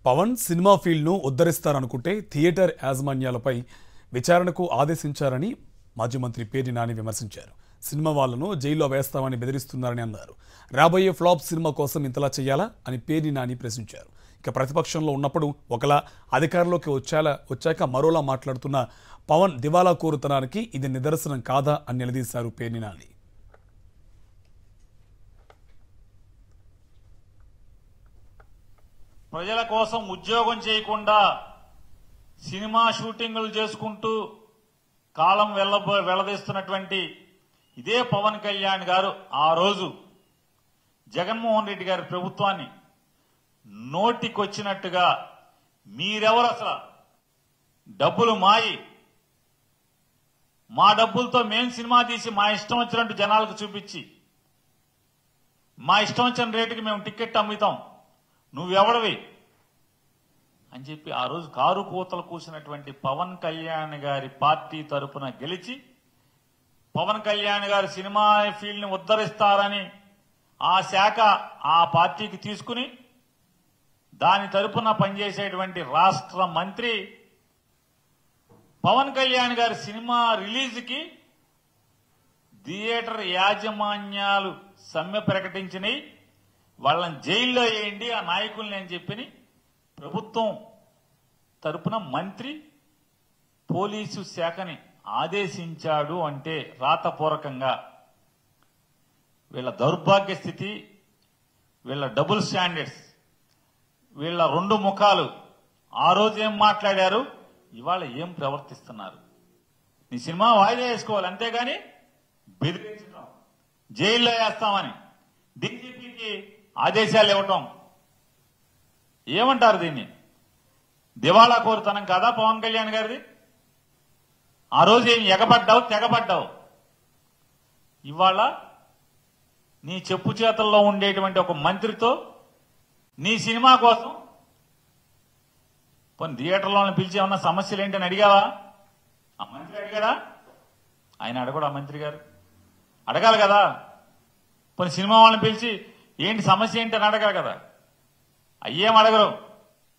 Pawan cinema ఫీల్డ్ను ఉద్ధరిస్తారనుకుంటే theatre యాజమాన్యాలపై విచారణకు ఆదేశించారని మాజీ మంత్రి పేర్ని నాని విమర్శించారు. సినిమా వాళ్లను జైల్లో వేస్తామని బెదిరిస్తున్నారని అన్నారు. రాబోయే ఫ్లాప్ సినిమా కోసం ఇంతలా చేయాలా అని పేర్ని నాని ప్రశ్నించారు. ఇక ప్రతిపక్షంలో ఉన్నప్పుడు ఒకలా అధికారంలోకి వచ్చాక మరోలా మాట్లాడుతున్న పవన్ దివాలా కోరుతనానికి ఇది నిదర్శనం కాదా అని నిలదీశారు పేర్ని నాని. ప్రజల కోసం ఉద్యోగం చేయకుండా సినిమా షూటింగులు చేసుకుంటూ కాలం వెళ్లదీస్తున్నటువంటి ఇదే పవన్ కళ్యాణ్ గారు ఆ రోజు జగన్మోహన్ రెడ్డి గారి ప్రభుత్వాన్ని నోటికొచ్చినట్టుగా మీరెవరు అసలు డబ్బులు మాయి మా డబ్బులతో మేం సినిమా తీసి మా ఇష్టం వచ్చినట్టు జనాలకు చూపించి మా ఇష్టం వచ్చిన రేటుకి మేము టికెట్ అమ్ముతాం, నువ్వెవడవి అని చెప్పి ఆ రోజు కారు కూతలు కూసినటువంటి పవన్ కళ్యాణ్ గారి పార్టీ తరపున గెలిచి పవన్ కళ్యాణ్ గారి సినిమా ఫీల్డ్ ని ఉద్ధరిస్తారని ఆ శాఖ ఆ పార్టీకి తీసుకుని దాని తరపున పనిచేసేటువంటి రాష్ట్ర మంత్రి పవన్ కళ్యాణ్ గారి సినిమా రిలీజ్కి థియేటర్ యాజమాన్యాలు సమ్మె ప్రకటించినాయి, వాళ్ళని జైల్లో వేయండి ఆ నాయకుల్ని అని చెప్పి ప్రభుత్వం తరపున మంత్రి పోలీసు శాఖని ఆదేశించాడు అంటే రాతపూర్వకంగా వీళ్ళ దౌర్భాగ్య స్థితి, వీళ్ళ డబుల్ స్టాండర్డ్స్, వీళ్ళ రెండు ముఖాలు ఆ రోజు ఏం మాట్లాడారు, ఇవాళ ఏం ప్రవర్తిస్తున్నారు. నీ సినిమా వాయిదా వేసుకోవాలి, అంతేగాని బెదిరించడం, జైల్లో వేస్తామని డీజీపీకి ఆదేశాలు ఇవ్వటం ఏమంటారు? దీన్ని దివాళా కోరుతనం కాదా పవన్ కళ్యాణ్ గారిది? ఆ రోజు ఏం ఎగబడ్డావు, తెగబడ్డావు. ఇవాళ నీ చెప్పు చేతల్లో ఉండేటువంటి ఒక మంత్రితో నీ సినిమా కోసం కొన్ని థియేటర్లోనే పిలిచి ఏమన్నా సమస్యలు ఏంటని అడిగావా? ఆ మంత్రి అడిగాడా? ఆయన అడగడు. ఆ మంత్రి గారు అడగాలి కదా. కొన్ని సినిమా వాళ్ళని పిలిచి ఏంటి సమస్య ఏంటి అని అడగాలి కదా. అయ్యేం అడగరు.